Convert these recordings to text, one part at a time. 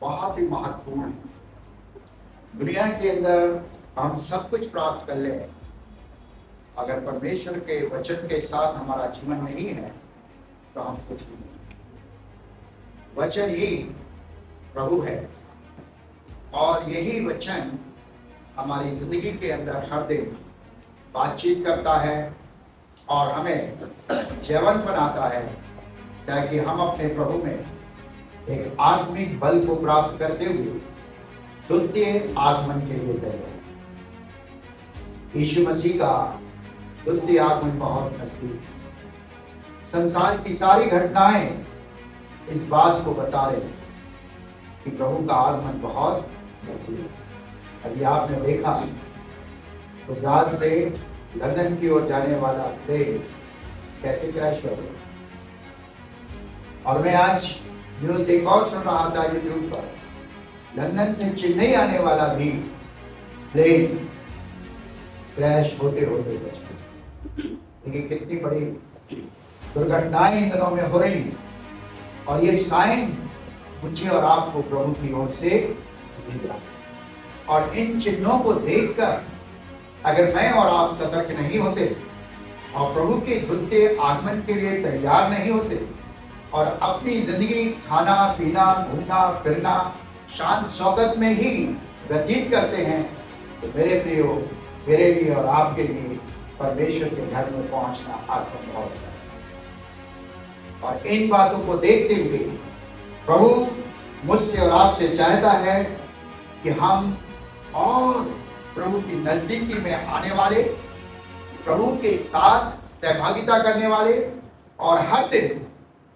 बहुत ही महत्वपूर्ण है। दुनिया के अंदर हम सब कुछ प्राप्त कर ले, अगर परमेश्वर के वचन के साथ हमारा जीवन नहीं है तो हम कुछ भी नहीं। वचन ही प्रभु है और यही वचन हमारी जिंदगी के अंदर हर दिन बातचीत करता है और हमें जीवन बनाता है, ताकि हम अपने प्रभु में एक आत्मिक बल को प्राप्त करते हुए द्वितीय आगमन के लिए तैयार। यीशु मसीह का द्वितीय आगमन बहुत नजदीक है। संसार की सारी घटनाएं इस बात को बता रही हैं कि प्रभु का आगमन बहुत नजदीक है। अभी आपने देखा गुजरात से लंदन की ओर जाने वाला ट्रेन कैसे क्रैश हो गया, और मैं आज न्यूज एक और सुन रहा था यूट्यूब पर, लंदन से चेन्नई आने वाला भी प्लेन क्रैश होते होते बच गया। देखिए कितनी बड़ी दुर्घटनाएं इन दिनों में हो रही हैं, और ये साइन मुझे और आपको प्रभु की ओर से दी जाती है। और इन चिन्हों को देखकर अगर मैं और आप सतर्क नहीं होते और प्रभु के द्वितीय आगमन के लिए तैयार नहीं होते और अपनी जिंदगी खाना पीना घूमना फिरना शान शौकत में ही व्यतीत करते हैं, तो मेरे प्रियो, मेरे लिए और आपके लिए परमेश्वर के घर में पहुंचना असंभव है। और इन बातों को देखते हुए प्रभु मुझसे और आपसे चाहता है कि हम और प्रभु की नजदीकी में आने वाले, प्रभु के साथ सहभागिता करने वाले और हर दिन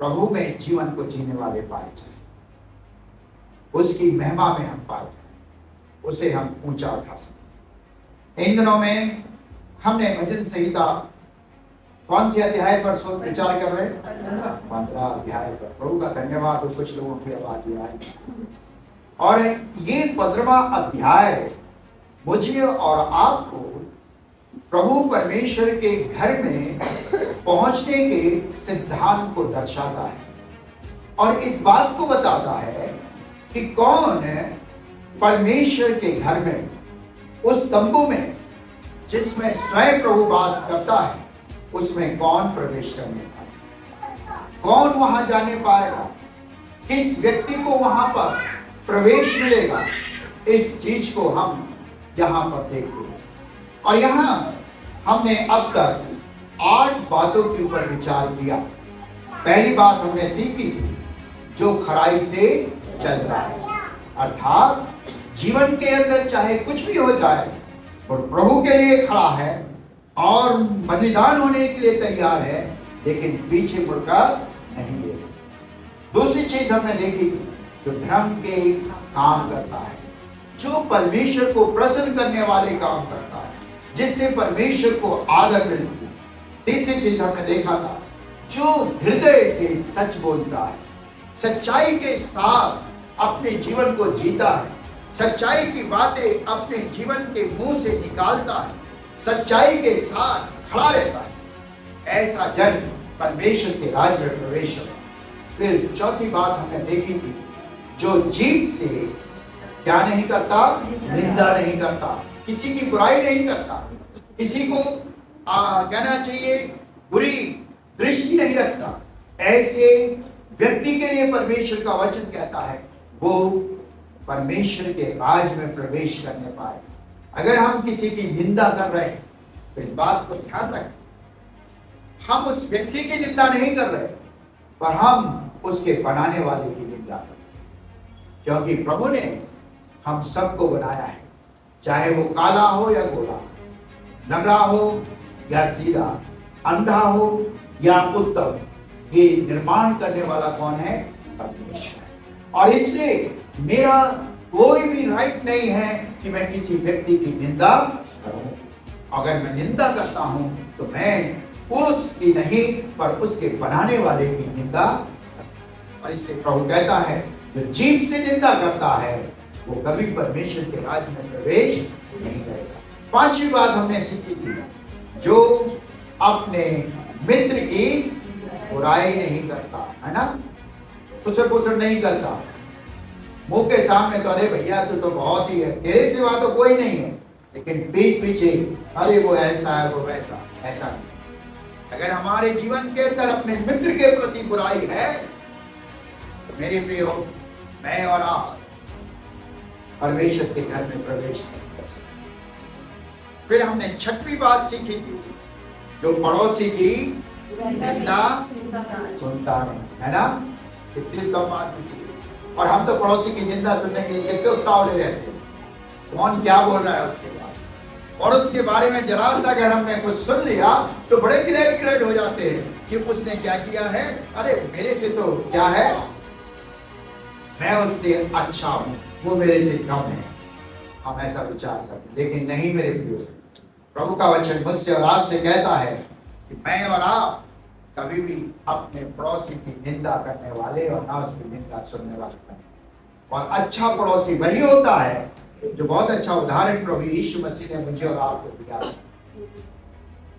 प्रभु में जीवन को जीने वाले पाए जाए, उसकी महिमा में हम पाए जाए, उसे हम ऊंचा उठा सकें। इन दिनों में हमने भजन संहिता कौन से अध्याय पर सोच विचार कर रहे हैं? 15 अध्याय पर। प्रभु का धन्यवाद, और कुछ लोगों की आवाज भी आई। और ये 15वां अध्याय मुझे और आपको प्रभु परमेश्वर के घर में पहुंचने के सिद्धांत को दर्शाता है और इस बात को बताता है कि कौन परमेश्वर के घर में, उस तंबू में जिसमें स्वयं प्रभु वास करता है, उसमें कौन प्रवेश करने पाएगा, कौन वहां जाने पाएगा, किस व्यक्ति को वहां पर प्रवेश मिलेगा। इस चीज को हम यहां पर देखते हैं। और यहां हमने अब तक 8 बातों के ऊपर विचार किया। पहली बात हमने सीखी थी, जो खराई से चलता है, अर्थात जीवन के अंदर चाहे कुछ भी हो जाए और प्रभु के लिए खड़ा है और बलिदान होने के लिए तैयार है, लेकिन पीछे मुड़कर नहीं देखता। दूसरी चीज हमने देखी, जो धर्म के काम करता है, जो परमेश्वर को प्रसन्न करने वाले काम करता है, जिससे परमेश्वर को आदर मिलती है। तीसरी चीज हमने देखा था, जो हृदय से सच बोलता है, सच्चाई के साथ अपने जीवन को जीता है, सच्चाई की बातें अपने जीवन के मुंह से निकालता है, सच्चाई के साथ खड़ा रहता है, ऐसा जन परमेश्वर के राज में प्रवेश करता है। फिर चौथी बात हमने देखी थी, जो जीभ से क्या नहीं करता? निंदा नहीं करता, किसी की बुराई नहीं करता, किसी को कहना चाहिए बुरी दृष्टि नहीं रखता। ऐसे व्यक्ति के लिए परमेश्वर का वचन कहता है वो परमेश्वर के राज में प्रवेश करने पाए। अगर हम किसी की निंदा कर रहे हैं तो इस बात को ध्यान रखें, हम उस व्यक्ति की निंदा नहीं कर रहे, पर हम उसके बनाने वाले की निंदा कर रहे हैं। क्योंकि प्रभु ने हम सबको बनाया है, चाहे वो काला हो या गोरा, नगड़ा हो या सीधा, अंधा हो या उत्तम, ये निर्माण करने वाला कौन है? परमेश्वर। और इसलिए मेरा कोई भी राइट नहीं है कि मैं किसी व्यक्ति की निंदा करूं। अगर मैं निंदा करता हूं तो मैं उसकी नहीं पर उसके बनाने वाले की निंदा करता। और इसलिए प्रभु कहता है, जो जीभ से निंदा करता है वो कभी परमेश्वर के राज्य में प्रवेश नहीं करेगा। पांचवी बात हमने सीखी थी, जो अपने मित्र की बुराई नहीं करता, है ना, कुछ नहीं करता, मुंह के सामने तो अरे भैया तू तो बहुत ही है, तेरे सिवा तो कोई नहीं है, लेकिन पीठ पीछे अरे वो ऐसा है, वो वैसा, ऐसा नहीं। अगर हमारे जीवन के अंदर अपने मित्र के प्रति बुराई है तो मेरे प्रियो, मैं और आप परमेश्वर के घर में प्रवेश नहीं कर सकते। फिर हमने छठवीं बात सीखी थी, जो पड़ोसी की निंदा सुनता नहीं, है ना? कितनी कम बात थी। और हम तो पड़ोसी की निंदा सुनने के लिए कितने उतावले रहते हैं, कौन क्या बोल रहा है उसके बाद, और उसके बारे में जरा सा अगर हमने कुछ सुन लिया तो बड़े गिलेट हो जाते हैं कि उसने क्या किया है, अरे मेरे से तो क्या है, मैं उससे अच्छा हूं, वो मेरे से कम है। हम ऐसा विचार करते, लेकिन नहीं मेरे प्रियो, प्रभु का वचन मुझसे और आपसे कहता है कि मैं और आप कभी भी अपने पड़ोसी की निंदा करने वाले और ना उसकी निंदा सुनने वाले बने। और अच्छा पड़ोसी वही होता है जो, बहुत अच्छा उदाहरण प्रभु यीशु मसीह ने मुझे और आपको दिया,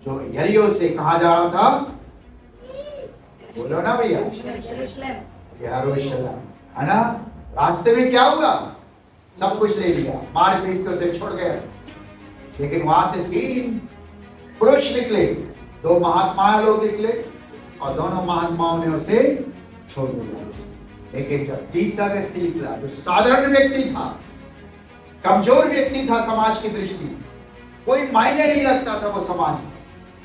जो यरीहो से कहा जा रहा था, बोलो ना भैया, यरूशलेम, है ना? रास्ते में क्या हुआ, सब कुछ ले लिया, मार पीट के उसे छोड़ गए, लेकिन वहां से 3 पुरुष निकले, 2 महात्मा लोग निकले, और दोनों महात्माओं ने उसे छोड़ दिया। लेकिन जब तीसरा व्यक्ति निकला, जो साधारण व्यक्ति था, कमजोर व्यक्ति था समाज की दृष्टि, कोई मायने नहीं रखता था वो समाज में,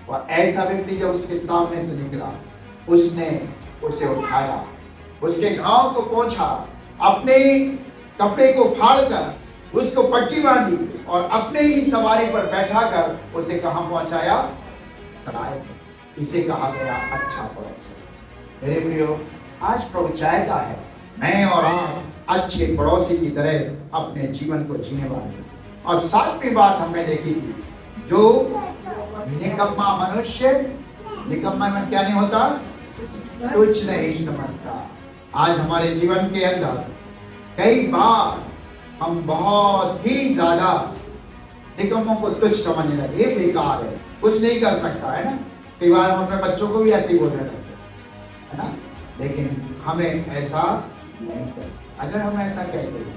और ऐसा व्यक्ति जब उसके सामने से निकला, उसने उसे उठाया, उसके घाव को पोंछा, अपने कपड़े को फाड़कर उसको पट्टी बांधी और अपने ही सवारी पर बैठाकर उसे कहां पहुंचाया, सराय में। इसे कहा गया अच्छा पड़ोसी। मेरे प्रियो, आज प्रभु चाहता है मैं और आप अच्छे पड़ोसी की तरह अपने जीवन को जीने वाले। और 7वीं बात हमने देखी थी, जो निकम्मा मनुष्य, निकम्मा मन क्या नहीं होता, कुछ नहीं समझता। आज हमारे जीवन के अंदर कई बार हम बहुत ही ज्यादा निकम्मों को तुच्छ समझने लगे, ये बेकार है, कुछ नहीं कर सकता, है ना? कई बार हम अपने बच्चों को भी ऐसे ही बोलने लगते हैं, है ना? लेकिन हमें ऐसा नहीं करना। अगर हम ऐसा कहते हैं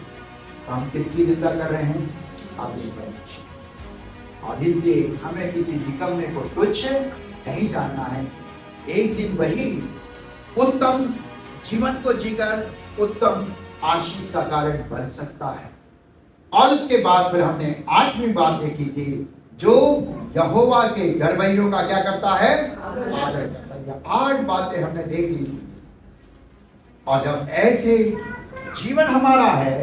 तो हम किसकी निंदा कर रहे हैं, अपने परमेश्वर। और इसलिए हमें किसी निकम्मे को तुच्छ नहीं जानना है। एक दिन वही उत्तम जीवन को जीकर उत्तम आशीष का कारण बन सकता है। और उसके बाद फिर हमने 8वीं बात देखी थी, जो यहोवा के डरवैयों का क्या करता है, आदर करता है। 8 बातें हमने देख ली थी। और जब ऐसे जीवन हमारा है,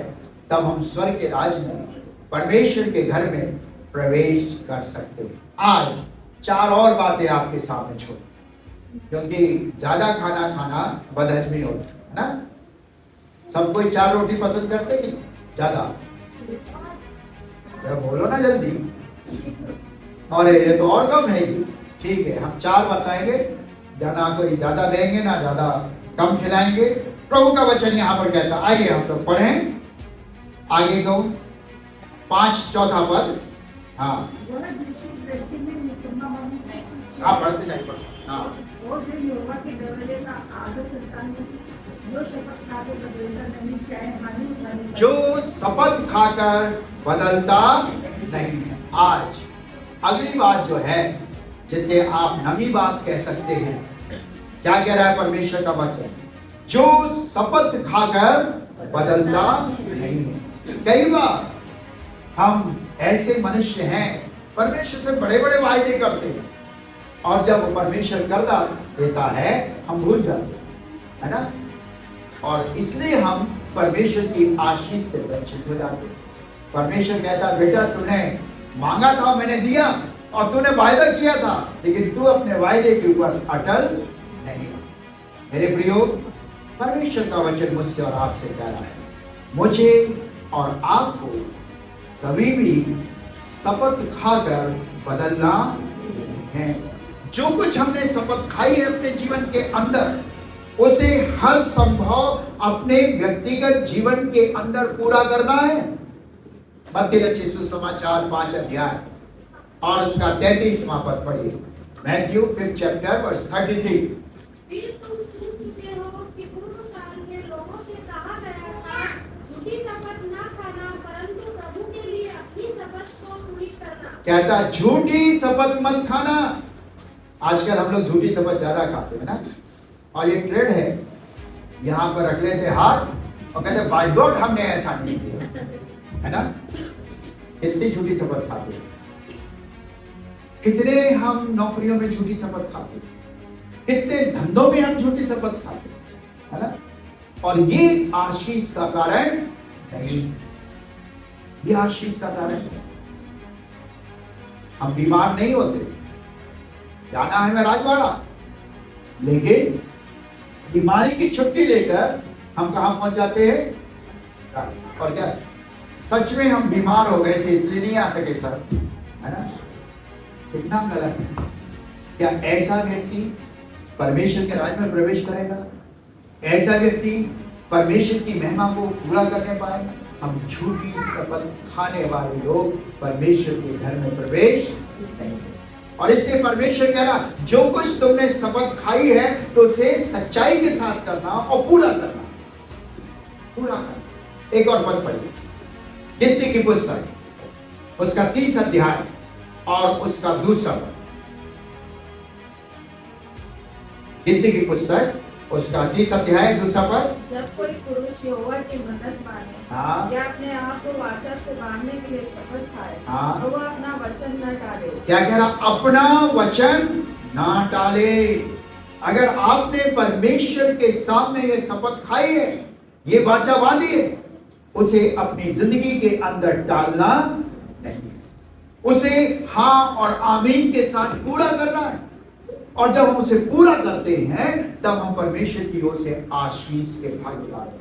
तब हम स्वर्ग के राज्य में, परमेश्वर के घर में प्रवेश कर सकते हैं। आज 4 और बातें आपके सामने छोड़, क्योंकि ज्यादा खाना बदहजमी होती है ना? सब कोई 4 रोटी पसंद करते कि ज्यादा? बोलो ना जल्दी। और ये तो और कम है। ठीक है, हम 4 बताएंगे, ना कोई ज्यादा देंगे ना ज्यादा कम खिलाएंगे। प्रभु का वचन यहाँ पर कहता, आइए हम लोग पढ़ें आगे को 5 चौथा पद। हाँ हाँ, पढ़ते जाइए। हाँ, जो शपथ खाकर बदलता नहीं है। आज अगली बात जो है, जिसे आप नवी बात कह सकते हैं, क्या कह रहा है परमेश्वर का वचन, जो शपथ खाकर बदलता नहीं है। कई बार हम ऐसे मनुष्य हैं, परमेश्वर से बड़े बड़े वायदे करते हैं, और जब परमेश्वर करता देता है हम भूल जाते हैं, है ना? और इसलिए हम परमेश्वर की आशीष से वंचित हो जाते हैं। परमेश्वर कहता, बेटा तूने मांगा था मैंने दिया, और तूने वायदा किया था, लेकिन तू अपने वायदे के ऊपर अटल नहीं है। मेरे प्रियो, परमेश्वर का वचन मुझसे और आपसे कह रहा है, मुझे और आपको कभी भी शपथ खाकर बदलना नहीं है। जो कुछ हमने शपथ खाई है अपने जीवन के अंदर, उसे हर संभव अपने व्यक्तिगत जीवन के अंदर पूरा करना है। मत्ती रचित सुसमाचार 5 अध्याय और उसका 33वां पद पढ़िए। Matthew 5th chapter verse 33। फिर तुम सुन चुके हो कि पूर्व काल के लोगों से कहा गया था, झूठी कहता झूठी शपथ मत खाना। आजकल हम लोग झूठी शपथ ज्यादा खाते हैं ना, और ये ट्रेंड है, यहां पर रख लेते हाथ और कहते बाय गॉड हमने ऐसा नहीं किया, है ना। कितनी झूठी शपथ खाते हैं, कितने हम नौकरियों में झूठी शपथ खाते हैं, कितने धंधों में हम झूठी शपथ खाते हैं, है ना। और ये आशीष का कारण नहीं, ये आशीष का कारण है। हम बीमार नहीं होते, जाना है हमें राजवाड़ा, लेकिन बीमारी की छुट्टी लेकर हम कहां पहुंच जाते हैं। और क्या सच में हम बीमार हो गए थे इसलिए नहीं आ सके सर, है ना। कितना गलत है। क्या ऐसा व्यक्ति परमेश्वर के राज्य में प्रवेश करेगा? ऐसा व्यक्ति परमेश्वर की महिमा को पूरा करने पाएगा? हम झूठी शपथ खाने वाले लोग परमेश्वर के घर में प्रवेश नहीं करेंगे। और इसलिए परमेश्वर कह रहा, जो कुछ तुमने शपथ खाई है तो उसे सच्चाई के साथ करना और पूरा करना, पूरा करना। एक और पद पढ़िए, गिनती की पुस्तक उसका 30 अध्याय और उसका दूसरा पद। गिनती की पुस्तक उसका 30 अध्याय दूसरा पद। जब कोई पुरुष यहोवा की मन्नत माने, हाँ, या अपने आप को वाचा से बांधने के लिए शपथ खाए, हाँ, तो वह अपना वचन न टाले। क्या कह रहा? अपना वचन ना टाले। अगर आपने परमेश्वर के सामने ये शपथ खाई है, ये वाचा बांधी है, उसे अपनी जिंदगी के अंदर टालना नहीं, उसे हाँ और आमीन के साथ पूरा करना है। और जब हम उसे पूरा करते हैं तब हम परमेश्वर की ओर से आशीष के भागीदार हैं,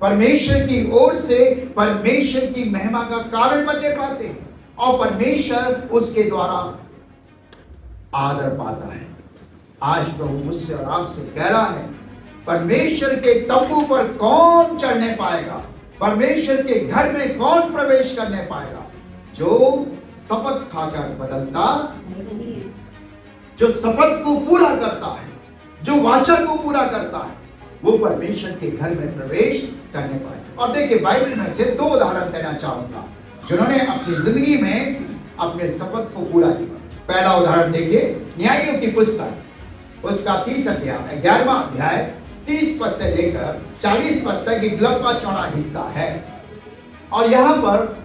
परमेश्वर की ओर से परमेश्वर की महिमा का कारण बनने पाते हैं, और परमेश्वर उसके द्वारा आदर पाता है। आज प्रभु मुझसे और आपसे कह रहा है, परमेश्वर के तंबू पर कौन चढ़ने पाएगा, परमेश्वर के घर में कौन प्रवेश करने पाएगा? जो शपथ खाकर बदलता, जो शपथ को पूरा करता है, जो वाचा को पूरा करता है, वो परमेश्वर के घर में प्रवेश करने पाए। और देखिए, बाइबल में से 2 उदाहरण देना चाहूंगा जिन्होंने अपनी जिंदगी में अपने शपथ को पूरा किया। पहला उदाहरण देखिए, न्यायियों की पुस्तक उसका 30 अध्याय 11वां अध्याय 30 पद से लेकर 40 पद तक एक लंबा चौड़ा हिस्सा है। और यहां पर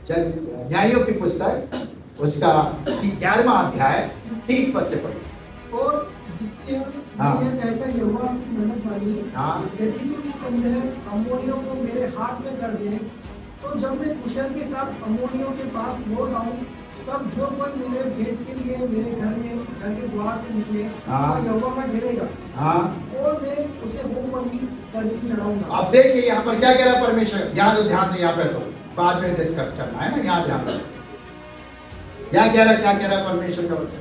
न्यायियों की पुस्तक उसका 11वां अध्याय 30 पद से पढ़िए। और कहकर यहोवा की मन्नत मानी, यदि तू निसंदेह अम्मोनियों को मेरे हाथ में कर दे, तो जब मैं कुशल के साथ अम्मोनियों के पास लौट आऊं, तब जो कोई मेरे भेंट के लिए मेरे घर के द्वार से निकले, तो यहोवा में डरेगा, और मैं उसे होम बलि करके चढ़ाऊंगा। अब देखिए यहाँ पर क्या कह रहा है परमेश्वर, यहाँ तो ध्यान दे, यहाँ पे तो बाद में डिस्कस करना है ना, यहाँ ध्यान दे। क्या कह रहा है परमेश्वर का वचन?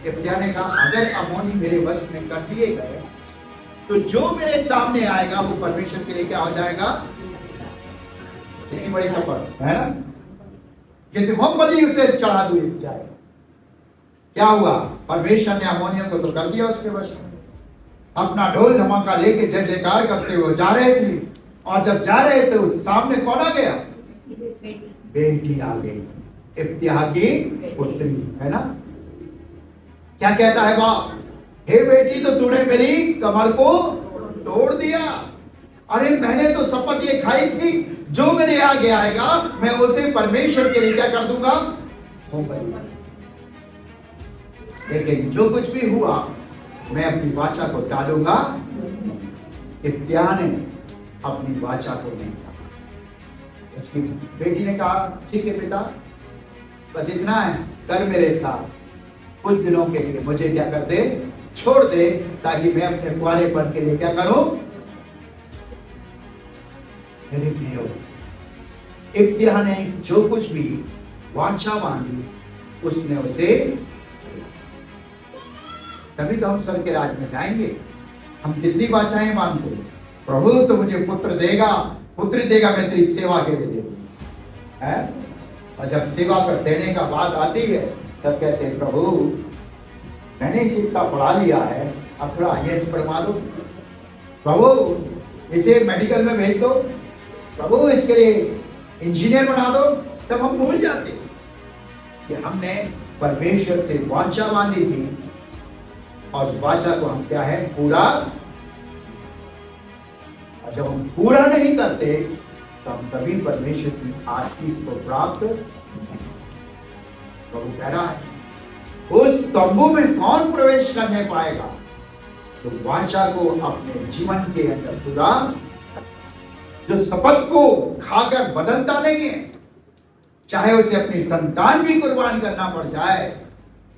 इब्तिया ने कहा, अगर अम्मोनी मेरे वश में कर दिए गए तो जो मेरे सामने आएगा वो परमेश्वर के लिए क्या हो जाएगा? इतनी बड़ी शपथ है ना, कि होम बलि उसे चढ़ा दिए जाएगा। क्या हुआ? परमेश्वर ने अम्मोनियों को तो कर दिया उसके वश में। अपना ढोल धमाका लेके जय जयकार करते हुए जा रहे थे, और जब जा रहे थे उस सामने कौन आ गया? बेटी आ गई, इब्तिया की पुत्री, है ना। क्या कहता है बाप? हे बेटी, तो तूने मेरी कमर को तोड़ दिया। अरे मैंने तो शपथ ये खाई थी, जो मेरे आगे आएगा मैं उसे परमेश्वर के लिए क्या कर दूंगा? होम बलि। लेकिन जो कुछ भी हुआ मैं अपनी वाचा को टालूंगा। इब्तिया ने अपनी वाचा को नहीं टाला। उसकी बेटी ने कहा, ठीक है पिता, बस इतना है, कर मेरे साथ कुछ दिनों के लिए मुझे क्या कर दे, छोड़ दे, ताकि मैं अपने कुंवारेपन के लिए क्या करूं। मेरे प्रियो, इब्तिया ने जो कुछ भी वाचा बांधी उसने उसे, तभी तो हम स्वर्ग के राज में जाएंगे। हम कितनी वाचाएं बांधते, प्रभु तो मुझे पुत्र देगा, पुत्री देगा, मैं तेरी सेवा के लिए दे दूंगा, है। और जब सेवा पर देने का बात आती है तब कहते हैं, प्रभु मैंने इसे इतना पढ़ा लिया है, अब थोड़ा IAS पढ़वा दो। प्रभु इसे मेडिकल में भेज दो, प्रभु इसके लिए इंजीनियर बना दो, तब हम भूल जाते कि हमने परमेश्वर से वाचा बांधी थी और उस वाचा को हम क्या है पूरा, और जब हम पूरा नहीं करते तो हम कभी परमेश्वर की आशीष को प्राप्त नहीं। प्रभु कह रहा है उस तंबू में कौन प्रवेश करने पाएगा? तो वाचा को अपने जीवन के अंदर पूरा, जो शपथ को खाकर बदलता नहीं है, चाहे उसे अपनी संतान भी कुर्बान करना पड़ जाए,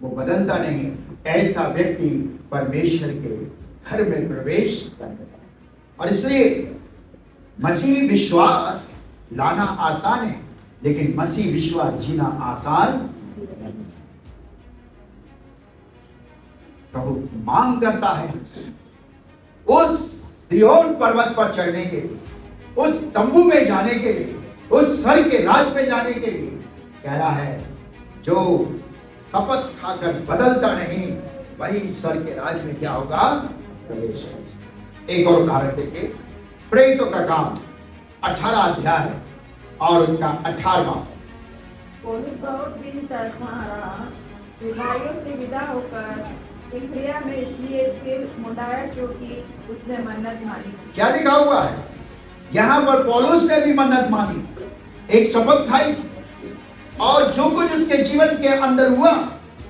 वो बदलता नहीं है, ऐसा व्यक्ति परमेश्वर के घर में प्रवेश करता है। और इसलिए मसीह विश्वास लाना आसान है, लेकिन मसीह विश्वास जीना आसान नहीं है। प्रभु मांग करता है हमसे उस सिय्योन पर्वत पर चढ़ने के लिए, उस तंबू में जाने के लिए, उस स्वर्ग के राज में जाने के लिए। कह रहा है जो शपथ खाकर बदलता नहीं, वही स्वर्ग के राज में क्या होगा? प्रवेश है। एक और उदाहरण देखिए, प्रेरितों का काम 18 अध्याय और उसका 18वां। पौलुस बहुत दिन तक वहाँ रहा, विभागों से विदा होकर किंक्रिया में इसलिए सिर मुंडाया क्योंकि उसने मन्नत मानी। क्या लिखा हुआ है यहाँ पर? पौलुस ने भी मन्नत मानी, एक शपथ खाई, और जो कुछ उसके जीवन के अंदर हुआ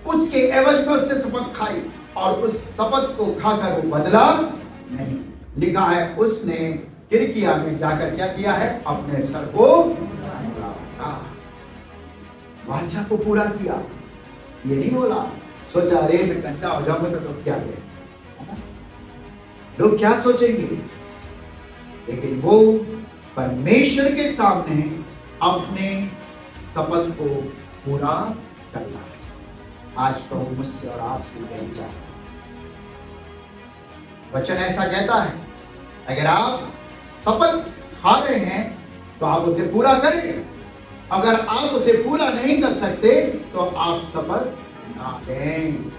उसके एवज में उसने शपथ खाई, और उस शपथ को खाकर वो बदला नहीं। लिखा है उसने किरकिया में जाकर क्या किया है? अपने सर को वाचा को पूरा किया। ये नहीं बोला सोचा अरे मैं गंदा हो जाऊंगा तो लोग क्या कहेंगे, लोग क्या सोचेंगे, लेकिन वो परमेश्वर के सामने अपने शपथ को पूरा करता है। आज प्रभु मुझसे और आपसे यही चाहता है। वचन ऐसा कहता है अगर आप शपथ खा रहे हैं तो आप उसे पूरा करें, अगर आप उसे पूरा नहीं कर सकते तो आप शपथ ना लें।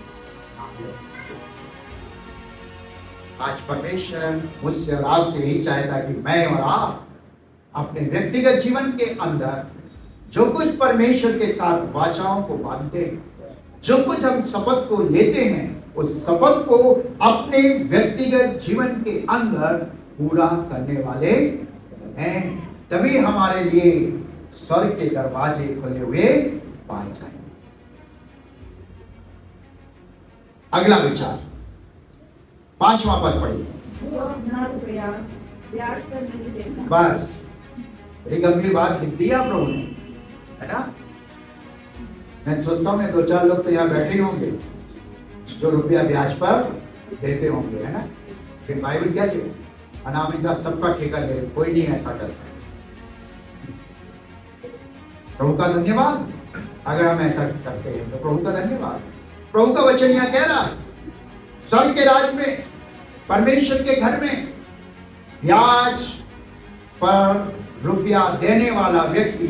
आज परमेश्वर मुझसे और आपसे यही चाहता कि मैं और आप अपने व्यक्तिगत जीवन के अंदर जो कुछ परमेश्वर के साथ वाचाओं को बांधते हैं, जो कुछ हम शपथ को लेते हैं, उस शपथ को अपने व्यक्तिगत जीवन के अंदर पूरा करने वाले हैं। तभी हमारे लिए स्वर्ग के दरवाजे खुले हुए पाए जाएंगे। अगला विचार 5वां पद पढ़िए। जो अपना रुपया ब्याज पर नहीं देता। बस बड़ी गंभीर बात लिख दी आप लोगों ने, है ना? मैं सोचता हूँ 2-4 लोग तो यहाँ बैठे ही होंगे जो रुपया ब्याज पर देते होंगे, है ना? फिर बाइबल कैसे अनामिका सबका ठेका ले रहे, कोई नहीं ऐसा करता है। प्रभु का धन्यवाद अगर हम ऐसा करते हैं तो प्रभु का धन्यवाद। प्रभु का वचन यहाँ कह रहा है स्वर्ग के राज में, परमेश्वर के घर में ब्याज पर रुपया देने वाला व्यक्ति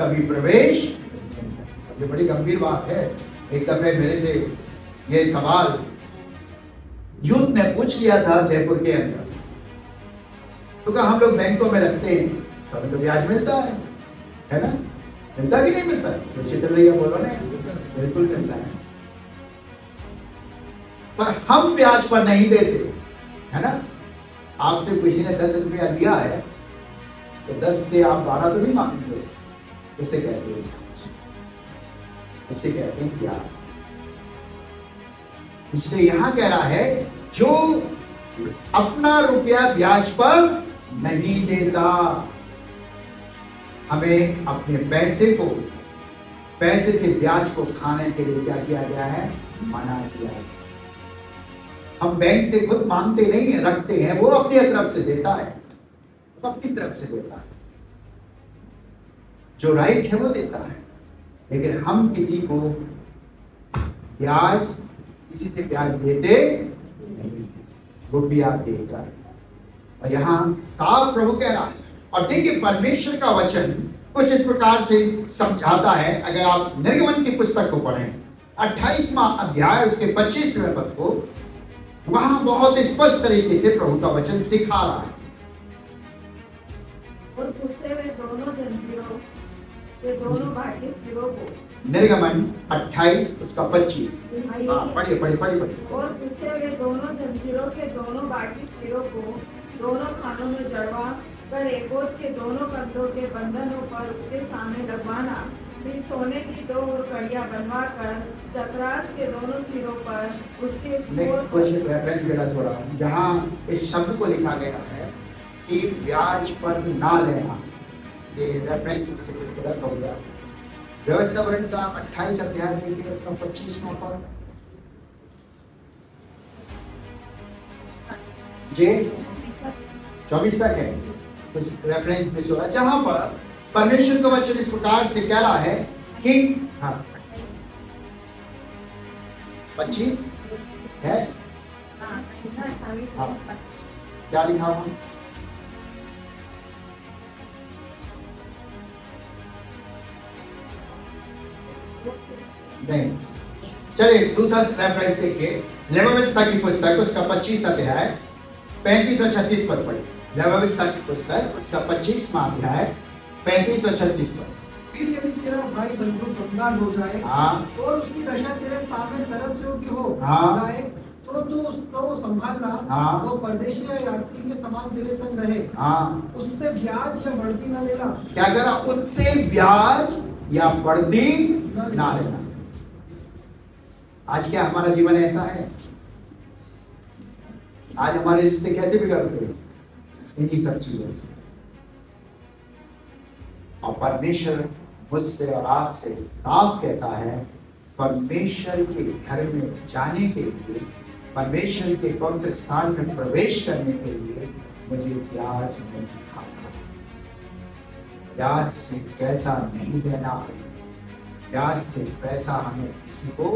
कभी प्रवेश नहीं करता। ये बड़ी गंभीर बात है। एक दफे मेरे से ये सवाल यूथ ने पूछ लिया था जयपुर के अंदर, तो कहा हम लोग बैंकों में रखते हैं तो हमें तो ब्याज मिलता है ना? मिलता कि नहीं मिलता? तो शीतल भैया बोलो ना, बिल्कुल मिलता है, पर हम ब्याज पर नहीं देते, है ना? आपसे किसी ने 10 रुपया लिया है तो 10 के आप 12 तो नहीं मांगेंगे, उसे कहते हैं ब्याज। इसलिए यहां कह रहा है जो अपना रुपया ब्याज पर नहीं देता, हमें अपने पैसे से ब्याज को खाने के लिए क्या किया गया है? मना किया है। हम बैंक से खुद मांगते नहीं है, रखते हैं, वो अपनी तरफ से देता है, अपनी तरफ से देता है, जो राइट है वो देता है। लेकिन हम किसी से ब्याज देते नहीं, रुपया देकर। और यहां साफ प्रभु कह रहा है, और देखिए परमेश्वर का वचन कुछ इस प्रकार से समझाता है। अगर आप निर्गमन की पुस्तक को पढ़ें 28वां अध्याय उसके 25वें पद को, वहां बहुत स्पष्ट तरीके से प्रभु का वचन सिखा रहा है। के दोनों भाग्य सिरों को निर्गमन 28 उसका 25। हाँ, पढ़िए पढ़िए पढ़िए पढ़िए। और टूटे हुए दोनों जंजीरों के दोनों बाकी सिरों को दोनों खानों में जड़वा कर एपोद के दोनों कंधों के बंधनों पर उसके सामने लगवाना। फिर सोने की 2 और कड़ियां बनवा कर चक्रास के दोनों सिरों पर उसके मैं स्पोर कुछ रेफरेंस गलत हो रहा हूँ। जहाँ इस शब्द को लिखा गया है कि ब्याज पर ना लेना, ये रेफरेंस उससे कुछ गलत हो गया। व्यवस्था वर्णन का 28 अध्याय देखिए उसका 25वां पद। ये 24 तक है, कुछ रेफरेंस मिस हो रहा है। जहां पर परमेश्वर का वचन इस प्रकार से कह रहा है कि हाँ 25 है, हाँ क्या लिखा हुआ? नहीं, चलिए दूसरा रेफरेंस देखिए। लेवाविस्ता की पुस्तक उसका 25 अध्याय 35 और 36 पद पढ़िए। लेवाविस्ता की पुस्तक उसका 25वां अध्याय 35 और 36 पद। फिर यदि तेरा भाई बंधु बंगाल हो जाए हाँ। और उसकी दशा तेरे सामने तरस योग्य हो हाँ। जाए तो तू उसको संभालना। हाँ। वो परदेशी या यात्री के समान तेरे संग रहे। हाँ, उससे ब्याज या बढ़ती न लेना। क्या करा? उससे ब्याज या बढ़ती ना लेना। आज क्या हमारा जीवन ऐसा है? आज हमारे रिश्ते कैसे बिगड़ते हैं? इन्हीं सब चीजों से। और परमेश्वर मुझसे और आपसे साफ कहता है, परमेश्वर के घर में जाने के लिए, परमेश्वर के पवित्र स्थान में प्रवेश करने के लिए मुझे ब्याज नहीं खाना, ब्याज से पैसा नहीं देना, ब्याज से पैसा हमें किसी को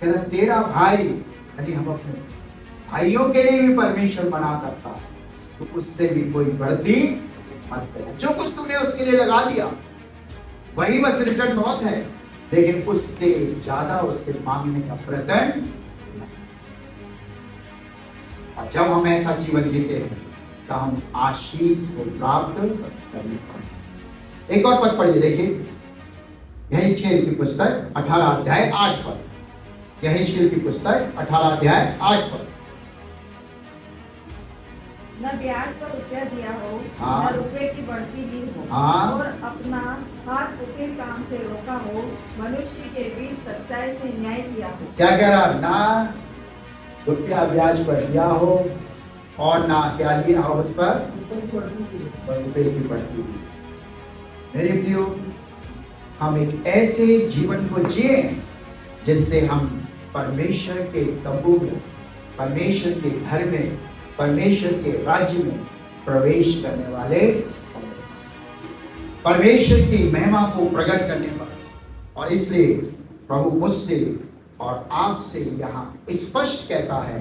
कहता तेरा भाई, यानी हम अपने भाइयों के लिए भी परमेश्वर मना करता है, तो उससे भी कोई बढ़ती मत देना। जो कुछ तूने उसके लिए लगा दिया वही बस रिटर्न बहुत है, लेकिन उससे ज्यादा उससे मांगने का प्रयत्न। और जब हम ऐसा जीवन जीते हैं तो हम आशीष को प्राप्त करने पाए। एक और पद पढ़िए, देखिए यहेजकेल की पुस्तक 18 अध्याय 8 पद। यहेजकेल की पुस्तक 18 अध्याय 8 पद। न ब्याज पर रुपया दिया हो, हाँ। न रुपये की बढ़ती दी हो, हाँ। और अपना हाथ कुटिल काम से रोका हो, मनुष्य के बीच सच्चाई से न्याय किया हो। क्या कह रहा? ना रुपया ब्याज पर दिया हो और ना क्या लिया हो उस पर रुपये की बढ़ती दी। मेरे प्रियो, हम एक ऐसे जीवन को जिए जिससे हम परमेश्वर के तंबू में, परमेश्वर के घर में, परमेश्वर के राज्य में प्रवेश करने वाले, परमेश्वर की महिमा को प्रकट करने पर। और इसलिए प्रभु मुझसे और आपसे यहाँ स्पष्ट कहता है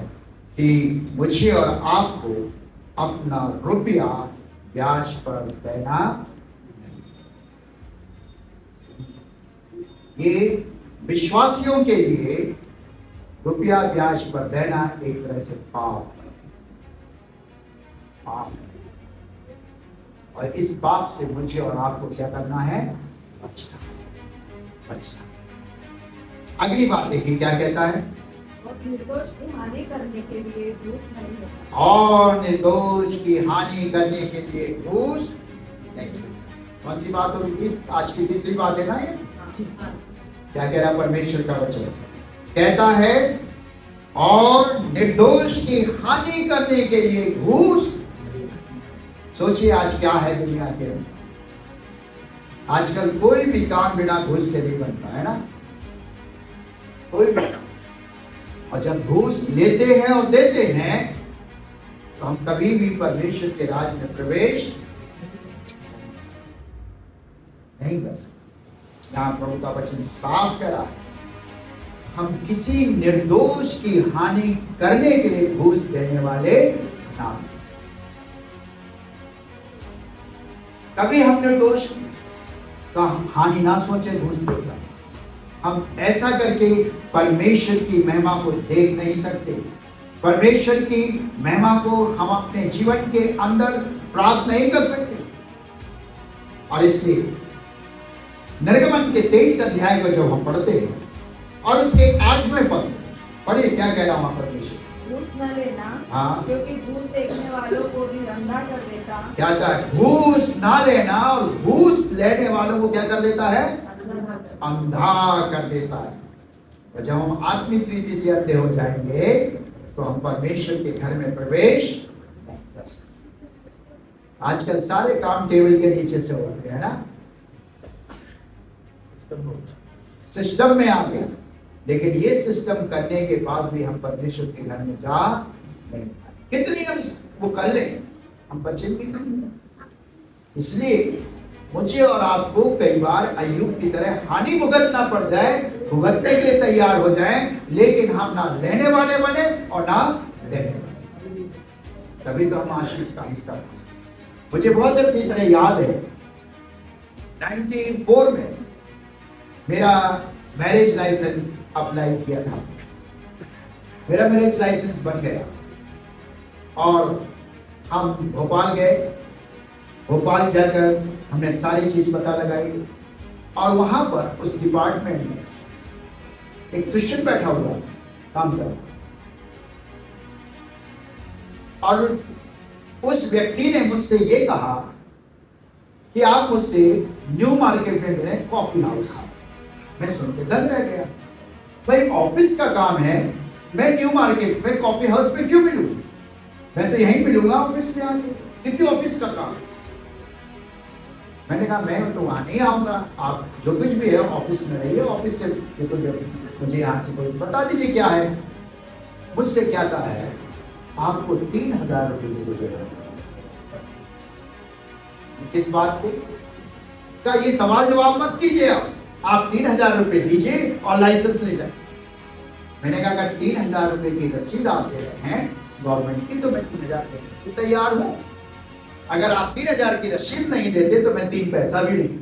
कि मुझे और आपको अपना रुपया ब्याज पर देना नहीं। ये विश्वासियों के लिए रुपया ब्याज पर देना एक तरह से पाप है, पाप है। और इस पाप से मुझे और आपको क्या करना है? बचना, बचना। अगली बात देखिए क्या कहता है? और निर्दोष की हानि करने के लिए घूस नहीं लेता। और निर्दोष की हानि करने के लिए घूस नहीं लेता। कौन सी बात होगी? आज की तीसरी बात है ना ये। क्या कह रहा परमेश्वर का वचन? कहता है और निर्दोष की हानि करने के लिए घूस। सोचिए आज क्या है दुनिया के अंदर। आजकल कोई भी काम बिना घूस के नहीं बनता है ना, कोई भी। और जब घूस लेते हैं और देते हैं तो हम कभी भी परमेश्वर के राज में प्रवेश नहीं कर सकते। यहां प्रभु का वचन साफ करा है, हम किसी निर्दोष की हानि करने के लिए घूस देने वाले ना। कभी हम निर्दोष का हानि ना सोचे घूस देकर। हम ऐसा करके परमेश्वर की महिमा को देख नहीं सकते। परमेश्वर की महिमा को हम अपने जीवन के अंदर प्राप्त नहीं कर सकते। और इसलिए निर्गमन के 23 अध्याय को जब हम पढ़ते हैं और उसके 8वें पद पढ़िए क्या कह रहा हूं परमेश्वर। घूस न लेना, हाँ। क्योंकि घूस देखने वालों को भी अंधा कर देता। क्या था? घूस ना लेना, और घूस लेने वालों को क्या कर देता है? अंधा कर देता है। और जब हम आत्मिक रीति से अंधे हो जाएंगे तो हम परमेश्वर के घर में प्रवेश नहीं कर सकते। आजकल सारे काम टेबल के नीचे से होते हैं ना, सिस्टम में आ गया, लेकिन ये सिस्टम करने के बाद भी हम परमेश्वर के घर में जा नहीं पाए। कितनी हम वो कर ले, हम बचे भी नहीं। इसलिए मुझे और आपको कई बार अय्यूब की तरह हानि भुगतना पड़ जाए, भुगतने के लिए तैयार हो जाए, लेकिन हम ना लेने वाले बने और ना देने वाले, तभी तो हम आशीष का हिस्सा बने। मुझे बहुत अच्छी तरह याद है 94 में मेरा मैरिज लाइसेंस अप्लाई किया था। मेरा मैरिज लाइसेंस बन गया और हम भोपाल गए। भोपाल जाकर हमने सारी चीज पता लगाई और वहां पर उस डिपार्टमेंट में एक क्रिश्चियन बैठा हुआ काम कर, और उस व्यक्ति ने मुझसे ये कहा कि आप मुझसे न्यू मार्केट में मिले कॉफी हाउस। मैं सुन के दंग रह गया, भाई ऑफिस का काम है, मैं न्यू मार्केट में कॉफी हाउस में क्यों मिलूं? मैं तो यहीं मिलूंगा ऑफिस में आके, क्योंकि ऑफिस का काम। मैंने कहा मैं तो वहां नहीं आऊंगा, आप जो कुछ भी है ऑफिस में रहिए, ऑफिस से मुझे यहाँ से कोई बता दीजिए क्या है। मुझसे क्या कहा है, आपको 3000 रुपये देगा। किस बात के? का ये सवाल जवाब मत कीजिए, आप 3000 रुपये दीजिए और लाइसेंस ले जाए। मैंने कहा अगर 3000 रुपये की रसीद आप दे रहे हैं गवर्नमेंट की, तो मैं 3000 देने को तैयार हूं। अगर आप 3000 की रसीद नहीं देते तो मैं 3 पैसा भी नहीं,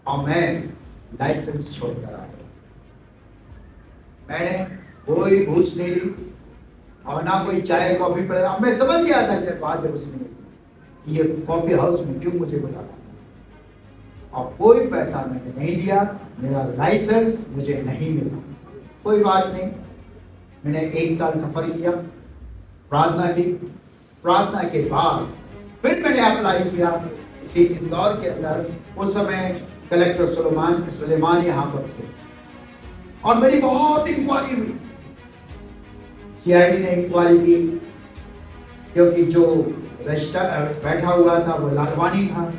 और मैं लाइसेंस छोड़कर आ गया। मैंने कोई घूस नहीं ली और ना कोई चाय कॉफी पर। अब मैं समझ गया था कि बात है उसने ये कॉफी हाउस में क्यों मुझे बुलाया, और कोई पैसा मैंने नहीं दिया, मेरा लाइसेंस मुझे नहीं मिला। कोई बात नहीं, मैंने 1 साल सफर किया, प्रार्थना की। प्रार्थना के बाद फिर मैंने अप्लाई किया इसी इंदौर के अंदर। उस समय कलेक्टर सुलेमान यहाँ पर थे और मेरी बहुत इंक्वायरी हुई। सीआईडी ने इंक्वायरी की, क्योंकि जो रजिस्टर बैठा हुआ था वो लालवानी था,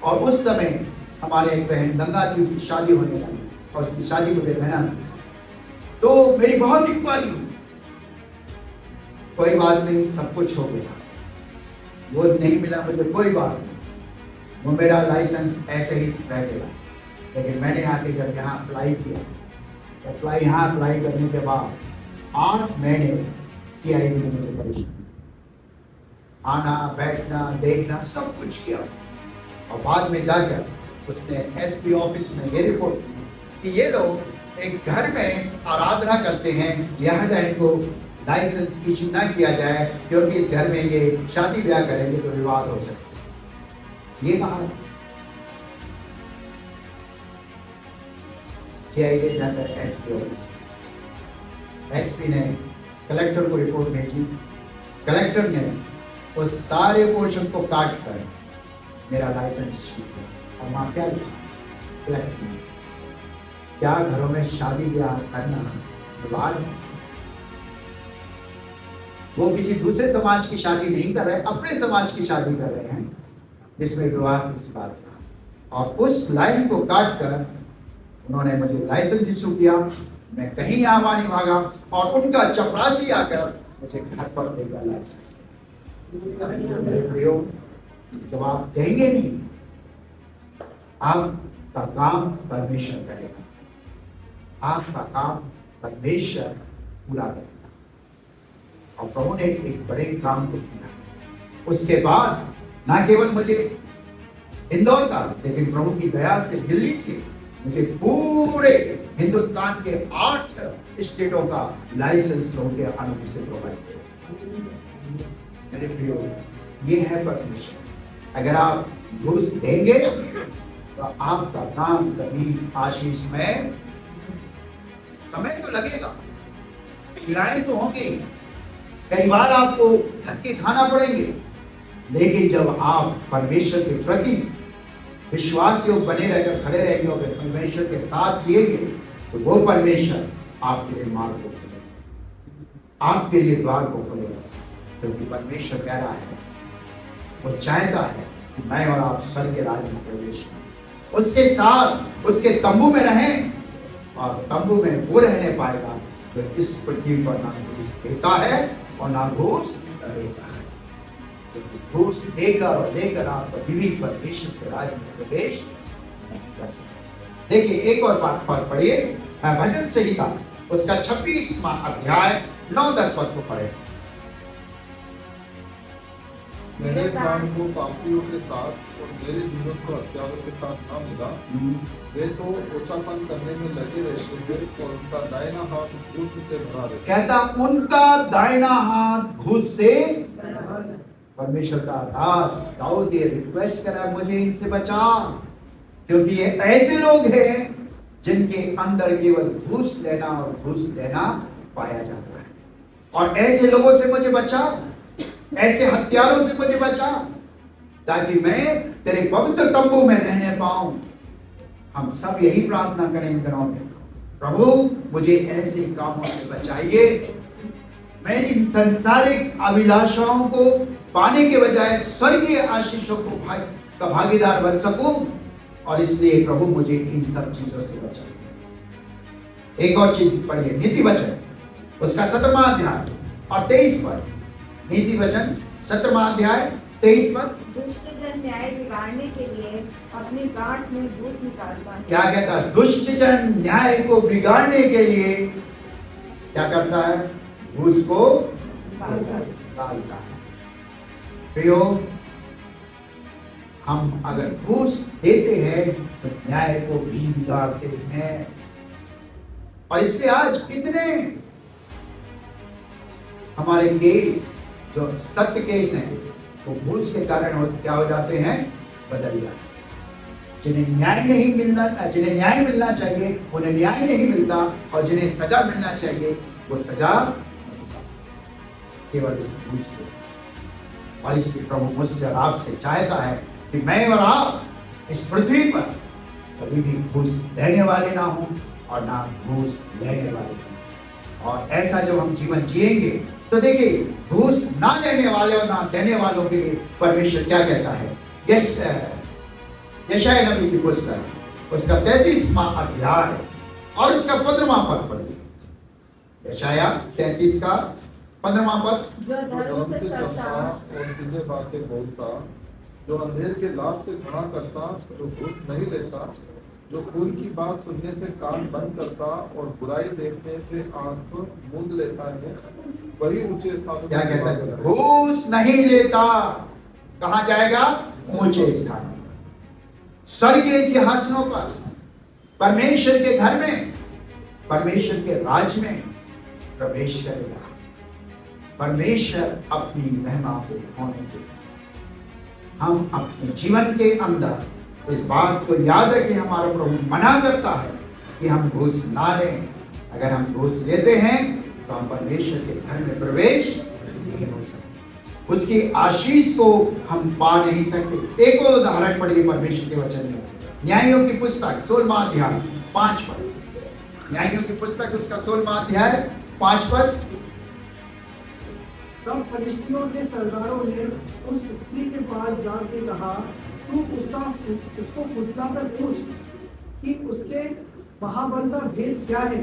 और उस समय हमारे एक बहन गंगा थी, उसकी शादी होने लगी और उसकी शादी मुझे रहना, तो मेरी बहुत इंक्वायरी हुई। कोई बात नहीं, सब कुछ हो गया, वो नहीं मिला मुझे, कोई बात नहीं, वो मेरा लाइसेंस ऐसे ही रह गया। लेकिन मैंने आके जब यहाँ अप्लाई किया, यहाँ अप्लाई करने के बाद 8 महीने सीआईडी ने मुझे परेशान, आना बैठना देखना सब कुछ किया उसने। और बाद में जाकर उसने एसपी ऑफिस में ये रिपोर्ट की कि ये लोग एक घर में आराधना करते हैं, लिहाजा इनको लाइसेंस इशू ना किया जाए, क्योंकि इस घर में ये शादी ब्याह करेंगे तो विवाद हो सकता है। ये कहा सीआईडी जाकर एसपी ऑफिस, एसपी ने कलेक्टर को रिपोर्ट भेजी। कलेक्टर ने उस सारे पोर्शन को काट कर मेरा लाइसेंस इशू किया। और वहां क्या लिखा कलेक्टर ने, क्या घरों में शादी ब्याह करना विवाद है? वो किसी दूसरे समाज की शादी नहीं कर रहे, अपने समाज की शादी कर रहे हैं, जिसमें विवाद किस बात का। और उस लाइन को काट कर उन्होंने मुझे लाइसेंस इशू किया। मैं कहीं यहाँ नहीं भागा, और उनका चपरासी आकर मुझे घर पर देगा लाइसेंस। मेरे प्रियो, जब आप देंगे नहीं, आपका काम परमेश्वर करेगा, आपका काम परमेश्वर पूरा करेगा। और प्रभु ने एक बड़े काम को किया। उसके बाद ना केवल मुझे इंदौर का, लेकिन प्रभु की दया से दिल्ली से मुझे पूरे हिंदुस्तान के 8 स्टेटों का लाइसेंस प्रभु के अनुमति से प्रोवाइड किया। मेरे प्रियो, ये है परमेश्वर। अगर आप घूस देंगे तो आपका काम कभी आशीष में समय तो लगेगा, पीड़ाएं तो होंगी, कई बार आपको धक्के खाना पड़ेंगे, लेकिन जब आप परमेश्वर के प्रति विश्वास योग बने रहकर खड़े रहेंगे और परमेश्वर के साथ जिएंगे, तो वो परमेश्वर आपके लिए मार्ग को खोलेगा, आपके लिए द्वार को खोलेगा। क्योंकि परमेश्वर कह रहा है, वो चाहता है कि मैं और आप स्वर्ग के राज्य में प्रवेश करें, उसके साथ उसके तंबू में रहें, और तंबू में वो रहने पाएगा जो इस पृथ्वी पर ना घूस देता है और ना घूस लेता है। क्योंकि घूस देकर और लेकर आप कभी भी परमेश्वर के राज्य में प्रवेश नहीं कर सकते। देखिए एक और बात पढ़िए, भजन संहिता उसका 26वां अध्याय 9-10 पद को पढ़े। मेरे प्राण को पापियों के साथ और मेरे जीवन को हत्यारों के साथ ना मिला। वे तो ओछापन करने में लगे रहते थे और उनका दाहिना हाथ घूस से भरा रहता। कहता उनका दाहिना हाथ घूस से। परमेश्वर का दास दाऊद ये रिक्वेस्ट करा, मुझे इनसे बचा, क्योंकि ये ऐसे लोग हैं जिनके अंदर केवल घूस लेना और घूस देना पाया जाता है। और ऐसे लोगों से मुझे बचा, ऐसे हत्यारों से मुझे बचा, ताकि मैं तेरे पवित्र तंबू में रहने पाऊं। हम सब यही प्रार्थना करें इन दिनों में, प्रभु मुझे ऐसे कामों से बचाइए, मैं इन संसारिक अभिलाषाओं को पाने के बजाय स्वर्गीय आशीषों को का भागीदार बन सकूं, और इसलिए प्रभु मुझे इन सब चीजों से बचाइए। एक और चीज पढ़िए, नीति वचन उसका 17वां अध्याय और 23 पद। नीति वचन 17वां अध्याय 23 पद। दुष्ट जन न्याय बिगाड़ने के लिए अपनी गांठ में घूस निकालता है। क्या कहता है? दुष्ट जन न्याय को बिगाड़ने के लिए क्या करता है? घूस को डालता है। प्रियो, हम अगर घूस देते हैं तो न्याय को भी बिगाड़ते हैं। और इसलिए आज कितने हमारे केस जो सत्य केस हैं वो घूस के कारण क्या हो जाते हैं? बदल जाते हैं। जिन्हें न्याय नहीं मिलना, जिन्हें न्याय मिलना चाहिए उन्हें न्याय नहीं मिलता, और जिन्हें सजा मिलना चाहिए वो सजा केवल इस घूस से। और इसलिए प्रभु मुझसे और आपसे चाहता है कि मैं और आप इस पृथ्वी पर कभी भी घूस देने वाले ना हो और ना घूस लेने वाले हो। और ऐसा जब हम जीवन जिएंगे तो देखिए, घूस ना लेने वाले और ना देने वालों के लिए परमेश्वर क्या कहता है? यशायाह नबी की पुस्तक उसका 33वां अध्याय और उसका 15वां पद पढ़िए। यशायाह 33 का 15वां पद। जो धर्म से चलता और सीधे बातें बोलता, जो अंधेर के लाभ से घृणा करता, जो घूस नहीं लेता, जो खून की बात सुनने से कान बंद करता और बुराई देखने से आंख मूंद लेता है, वही ऊंचे स्थानों। क्या कहता है? घूस नहीं लेता, कहां जाएगा? ऊंचे स्थानों, स्वर्गीय सिंहासनों पर, परमेश्वर के घर में, परमेश्वर के राज में प्रवेश करेगा। परमेश्वर अपनी महिमा को दिखाने के लिए हम अपने जीवन के अंदर इस बात को याद रखें। हमारा प्रभु मना करता है कि हम घूस ना लें। अगर हम घूस लेते हैं तो हम परमेश्वर के घर में प्रवेश नहीं हो सकते, उसकी आशीष को हम पा नहीं सकते। एक और उदाहरण पढ़िए परमेश्वर के वचन में से, न्यायों की पुस्तक 16वां अध्याय 5 पद। न्यायों की पुस्तक उसका 16वां अध्याय 5 पद। तब फलिश्तियों के सरदारों ने उस स्त्री के पास जाके कहा, तू उसको फुसलाकर पूछ कि उसके महाबल का भेद क्या है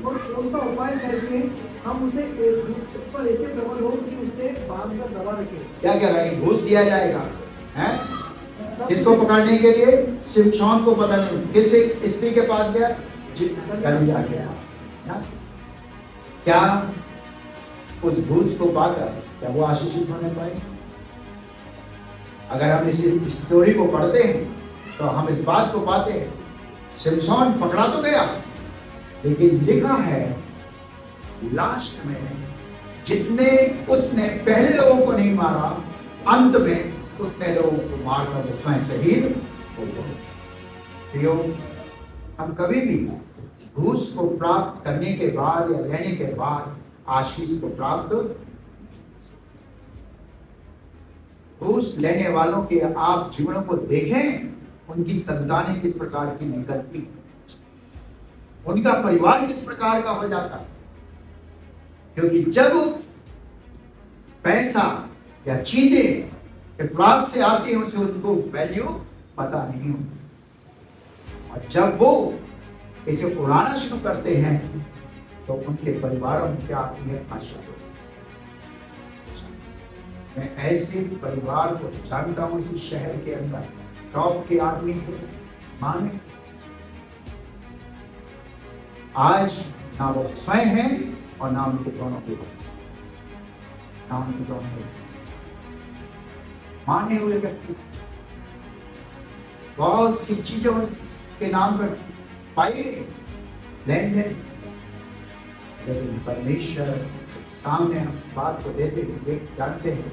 और कौन सा उपाय करके हम उस पर ऐसे प्रबल हो कि उसे बांध कर दबा रखें। क्या कह रहा है? घूस दिया जाएगा हैं? किसको पकड़ने के लिए? शिमशोन को पकड़ने। किस स्त्री के पास गया? गलीला के पास। क्या उस घूस को पाकर क्या वो आशीषित होने पाए? अगर हम इस स्टोरी को पढ़ते हैं तो हम इस बात को पाते हैं, शिमशोन पकड़ा तो गया, लेकिन लिखा है लास्ट में जितने उसने पहले लोगों को नहीं मारा, अंत में उतने लोगों को मारकर वो स्वयं शहीद हो गए। प्रियो, हम कभी भी घूस को प्राप्त करने के बाद या लेने के बाद आशीष को प्राप्त, घूस लेने वालों के आप जीवनों को देखें, उनकी संतानें किस प्रकार की निकलती, उनका परिवार किस प्रकार का हो जाता है। क्योंकि जब पैसा या चीजें अपराध से आती हैं, उसे उनको वैल्यू पता नहीं होती, और जब वो इसे उड़ाना शुरू करते हैं तो उनके परिवारों में क्या आती है? आशा। मैं ऐसे परिवार को जानता हूं इसी शहर के अंदर, टॉप के आदमी को माने आज ना वो स्वयं हैं और ना उनके दोनों माने हुए व्यक्ति, बहुत सी चीजों के नाम पर पाई लेन देन, लेकिन परमेश्वर के सामने हम इस बात को देख जानते हैं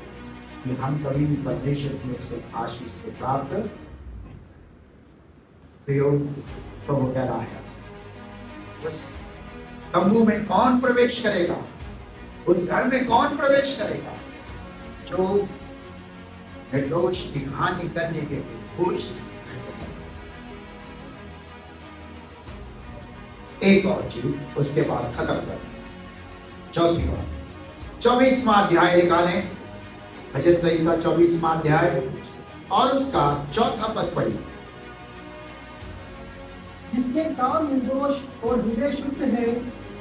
कि हम कभी भी परमेश्वर की ओर से आशीष को प्राप्त नहीं। प्रभु कह रहा है, उस तंबू में कौन प्रवेश करेगा, उस घर में कौन प्रवेश करेगा जो निर्दोष की हानि करने के खुश। एक और चीज उसके बाद खत्म कर, चौथी बात 24वां अध्याय निकालें, भजन संहिता 24वां अध्याय और उसका चौथा पद पढ़िए। जिसके काम निर्दोष और हृदय शुद्ध है,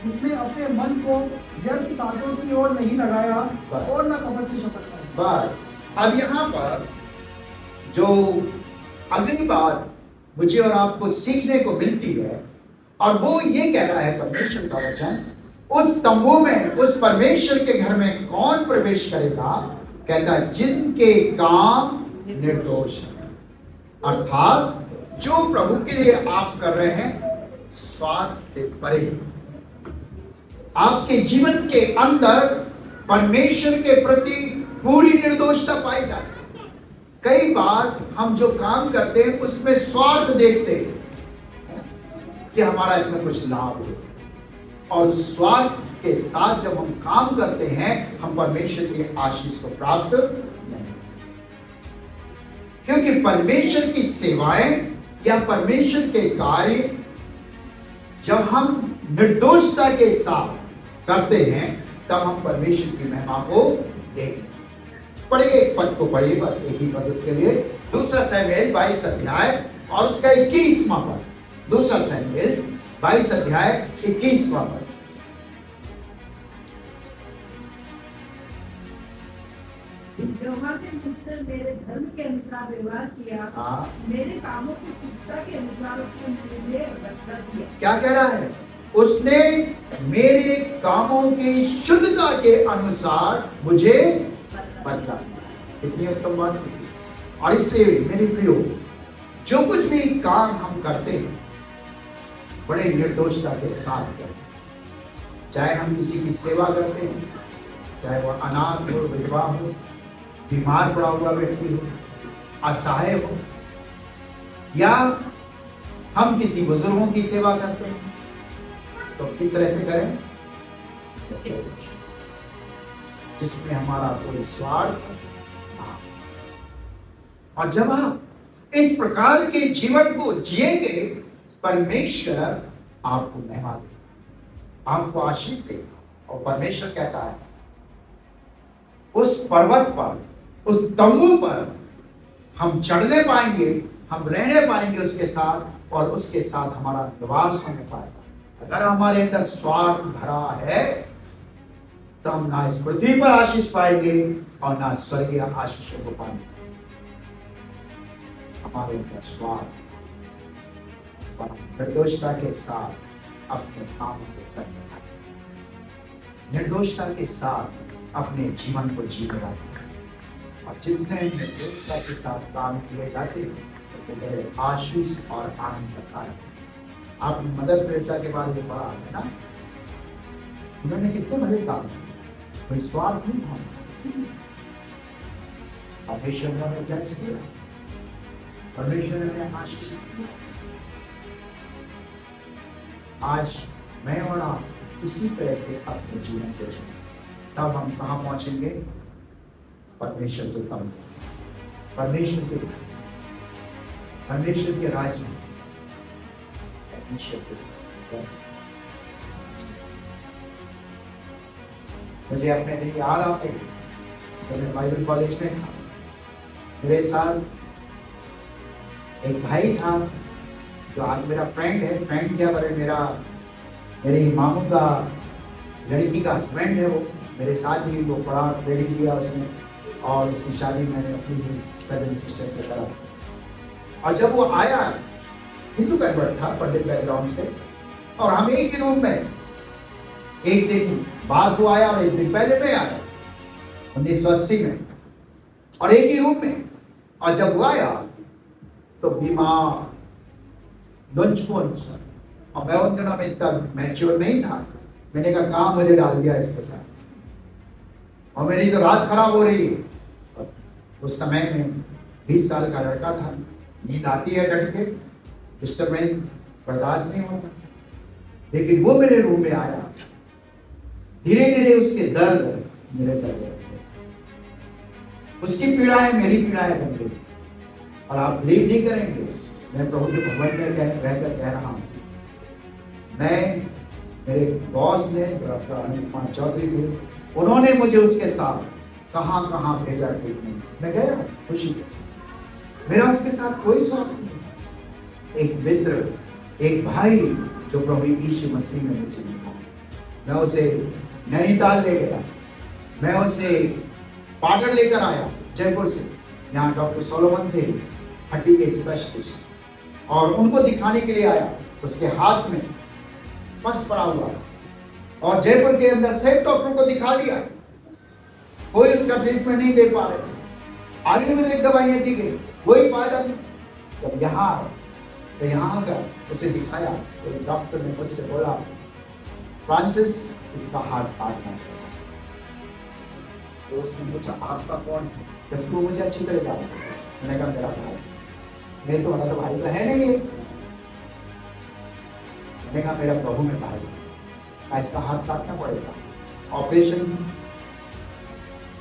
जिसने अपने मन को व्यर्थ बातों की ओर नहीं लगाया और न कपट से शपथ खाई। बस अब यहाँ पर जो अगली बात मुझे और आपको सीखने को मिलती है, और वो ये कह रहा है परमेश्वर का वचन, उस तंबू में, उस परमेश्वर के घर में कौन प्रवेश करेगा? कहता है जिनके काम निर्दोष है, अर्थात जो प्रभु के लिए आप कर रहे हैं स्वार्थ से परे, आपके जीवन के अंदर परमेश्वर के प्रति पूरी निर्दोषता पाई जाए। कई बार हम जो काम करते हैं उसमें स्वार्थ देखते हैं कि हमारा इसमें कुछ लाभ हो, और उस स्वार्थ के साथ जब हम काम करते हैं हम परमेश्वर की आशीष को प्राप्त नहीं कर सकते। क्योंकि परमेश्वर की सेवाएं या परमेश्वर के कार्य जब हम निर्दोषता के साथ करते हैं तब हम परमेश्वर की महिमा को देखते हैं। पढ़िए एक पद को पढ़िए, बस एक ही पद उसके लिए, 2 शमूएल 22 अध्याय और उसका 21वां पद। 2 शमूएल 22 अध्याय 21वां पद। यहोवा ने मुझसे मेरे धर्म के अनुसार व्यवहार किया, मेरे कामों की शुद्धता के अनुसार उसने मुझे बदला दिया। क्या कह रहा है? उसने मेरे कामों की शुद्धता के अनुसार मुझे बदला दिया। कितनी उत्तम बात है। और इसलिए मेरे प्रियो, जो कुछ भी काम हम करते हैं बड़े निर्दोषता के साथ करें। चाहे हम किसी की सेवा करते हैं, चाहे वो अनाथ हो, विधवा हो, बीमार पड़ा हुआ व्यक्ति हो, असहाय हो, या हम किसी बुजुर्गों की सेवा करते हैं, तो किस तरह से करें? जिसमें हमारा कोई स्वार्थ ना। और जब आप इस प्रकार के जीवन को जिएंगे, परमेश्वर आपको महिमा देगा, आपको आशीष देगा। और परमेश्वर कहता है उस पर्वत पर, उस तंबू पर हम चढ़ने पाएंगे, हम रहने पाएंगे उसके साथ, और उसके साथ हमारा निवास होने पाएगा। अगर हमारे अंदर स्वार्थ भरा है तो हम ना इस पृथ्वी पर आशीष पाएंगे और ना स्वर्गीय आशीषों को पाएंगे। हमारे अंदर स्वार्थ, निर्दोषता के साथ अपने काम को करने का, निर्दोषता के साथ अपने जीवन को जीने का। और जितने निर्दोषता के साथ काम किए जाते हैं तो बड़े आशीष और आनंद का कारण। आपने मदर टेरेसा के बारे में पढ़ा है ना, उन्होंने कितने भले काम किए, कोई स्वार्थ नहीं था। परमेश्वर ने ब्लेस किया, परमेश्वर ने आशीष किया, आज मैं और आप इसी तरह से अपने जीवन को जिए, तब हम कहाँ पहुंचेंगे? परमेश्वर के तम, परमेश्वर के राज्य में, परमेश्वर के। मुझे अपने दिन याद आते हैं जब मैं बाइबल कॉलेज में था। मेरे साथ एक भाई था जो आज मेरा फ्रेंड है। फ्रेंड क्या बोले, मेरी मामू का लड़की का हस्बैंड है। वो मेरे साथ ही वो पढ़ा, ट्रेनिंग किया उसने, और उसकी शादी मैंने अपनी ही कजन सिस्टर से करा। और जब वो आया, हिंदू कन्वर्ट था, पंडित बैकग्राउंड से, और हम एक ही रूम में, एक दिन बाद वो आया और एक दिन पहले मैं आया 1980 में, और एक ही रूम में। और जब वो आया तो बीमार, लुंच-पुंच, और मैं उन दिनों में इतना मैच्योर नहीं था। मैंने कहा कहाँ मुझे डाल दिया इसके साथ, और मेरी तो रात खराब हो रही है। उस समय में 20 साल का लड़का था, नींद आती है डट के, डिस्टर्बेंस बर्दाश्त नहीं होता। लेकिन वो मेरे रूम में आया, धीरे धीरे उसके दर्द मेरे दर्द हो गए, उसकी पीड़ाएं मेरी पीड़ाएं बन गई। और आप बिलीव नहीं करेंगे, मैं प्रभु के भवन में रहकर कह रहा हूँ, मेरे बॉस ने, डॉक्टर अनिल कुमार चौधरी थे, उन्होंने मुझे उसके साथ कहाँ कहाँ भेजा ट्रीटमेंट। मैं गया खुशी के साथ, मेरा उसके साथ कोई स्वार्थ नहीं। एक मित्र, एक भाई जो प्रभु यीशु मसीह में मुझे मिला, मैं उसे नैनीताल ले गया, मैं उसे पाटन लेकर आया जयपुर से। यहाँ डॉक्टर सोलोमन थे, हड्डी के स्पेशलिस्ट, और उनको दिखाने के लिए आया। उसके हाथ में पस पड़ा हुआ, और जयपुर के अंदर से डॉक्टर को दिखा दिया, कोई उसका ट्रीटमेंट नहीं दे पा रहे थे। आयुर्वेदिक दवाइयां दी गई, कोई फायदा नहीं। जब यहाँ आए तो यहाँ आकर उसे दिखाया तो डॉक्टर ने मुझसे बोला, फ्रांसिस, इसका हाथ काटना चाहिए। तो उसने पूछा, आपका कौन है? जब तू मुझे अच्छी तरह जानता है। मैंने कहा मेरा भाई। मैं तो तो भाई तो है नहीं है। मैंने कहा मेरा प्रभु में भाई है, इसका हाथ काटना पड़ेगा, ऑपरेशन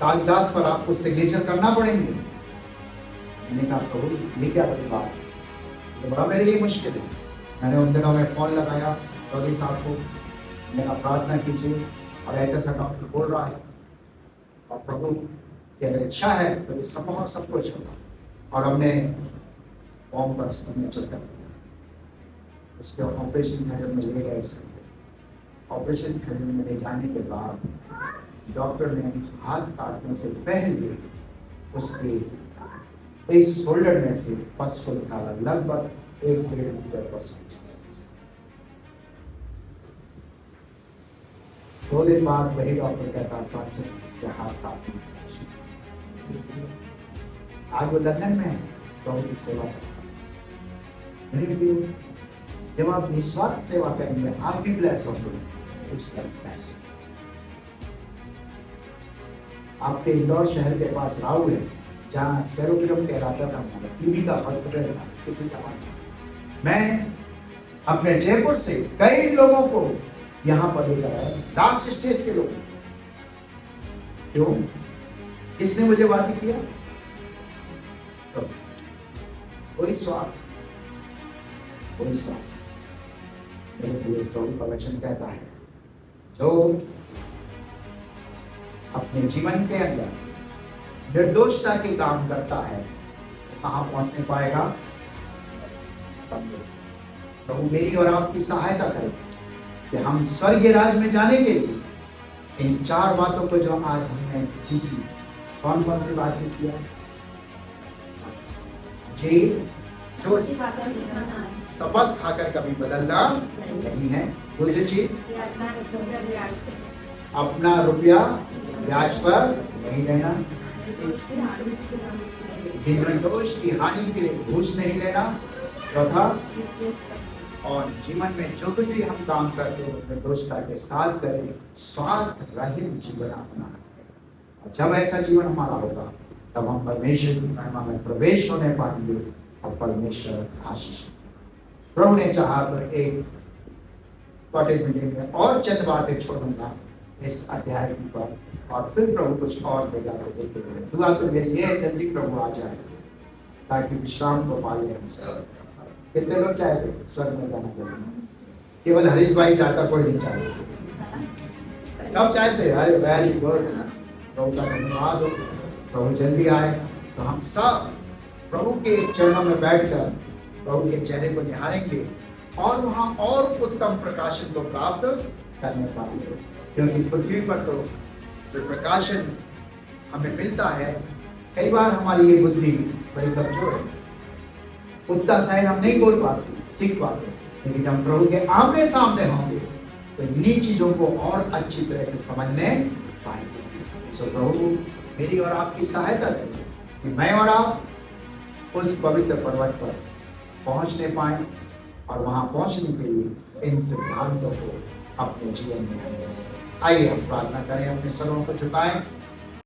कागजात पर आपको सिग्नेचर करना पड़ेंगे। मैंने कहा प्रभु ये क्या बड़ी बात है, तो बड़ा मेरे लिए मुश्किल है। मैंने उन दिनों में फोन लगाया चौधरी साहब को, मैंने कहा प्रार्थना कीजिए, और ऐसा ऐसा डॉक्टर बोल रहा है, और प्रभु की अगर इच्छा है तो ये सब कुछ होगा। और हमने फॉर्म पर सिग्नेचर कर दिया। उसके ऑपरेशन थिएटर में ले गए उसे। ऑपरेशन थिएटर में ले जाने के बाद डॉक्टर ने हाथ काटने से पहले उसके इस शोल्डर में से पस को निकाला, लगभग 1-1.5 मीटर पस। 2 दिन बाद वही डॉक्टर कहता, फ्रांसिस, इसके हाथ काटने। आज वो लंदन में है, प्रभु की सेवा करता है। मेरे लिए जब आप निस्वार्थ सेवा करेंगे, आप भी ब्लेस होंगे, उसका ब्लेस। आपके इंदौर शहर के पास राव है, जहाँ सेरोपिरम कहलाता था, टीबी का हॉस्पिटल था, किसी का मैं अपने जयपुर से कई लोगों को यहाँ पर लेकर आया, लास्ट स्टेज के लोग। क्यों? किसने मुझे वादी किया? तो कोई स्वार्थ, कोई स्वार्थ। मेरे प्रिय प्रभु का वचन कहता है, जो अपने जीवन के अंदर निर्दोषता के काम करता है, कहाँ पहुंचने पाएगा? प्रभु मेरी और आपकी सहायता करें कि हम स्वर्गीय राज में जाने के लिए इन 4 बातों को जो आज हमने सीखी, कौन कौन सी बात सीखी है? जी, जो शपथ खाकर कभी बदलना नहीं है। दूसरी चीज, अपना रुपया ब्याज पर नहीं लेना, निर्दोष की हानि के लिए घूस नहीं लेना। चौथा, और जीवन में जो कुछ भी हम काम करते हैं निर्दोषता के साथ करें, स्वार्थ रहित जीवन अपना। और जब ऐसा जीवन हमारा होगा तब हम परमेश्वर की महिमा में प्रवेश होने पाएंगे और परमेश्वर आशीष। प्रभु ने चाहा तो एक कॉटेज मीटिंग में और चंद बातें छोड़ूंगा इस अध्याय पर, और फिर प्रभु कुछ और देगा तो देते हुए दुआ तो मेरी ये है, जल्दी प्रभु आ जाए ताकि विश्राम को पाले हम सब। कितने लोग चाहते स्वर्ग में जाना चाहिए? केवल हरीश भाई चाहता, कोई नहीं चाहता, सब चाहते। अरे वेरी गुड, प्रभु का धन्यवाद हो। प्रभु जल्दी आए तो हम सब प्रभु के चरणों में बैठकर प्रभु के चेहरे को निहारेंगे और वहां और उत्तम प्रकाशन को प्राप्त करने पाएंगे, क्योंकि पृथ्वी पर तो जो प्रकाशन हमें मिलता है, कई बार हमारी ये बुद्धि बड़ी कमजोर है, उतना शायद हम नहीं बोल पाते, सीख पाते, लेकिन हम प्रभु के आमने सामने होंगे तो इन्हीं चीजों को और अच्छी तरह से समझने पाएंगे। सो प्रभु मेरी और आपकी सहायता करें कि मैं और आप उस पवित्र पर्वत पर पहुंचने पाए और वहां पहुंचने के लिए इन सिद्धांतों को अपने जीवन में हम ले सकें। आइए हम प्रार्थना करें, अपने सरों को झुकाएं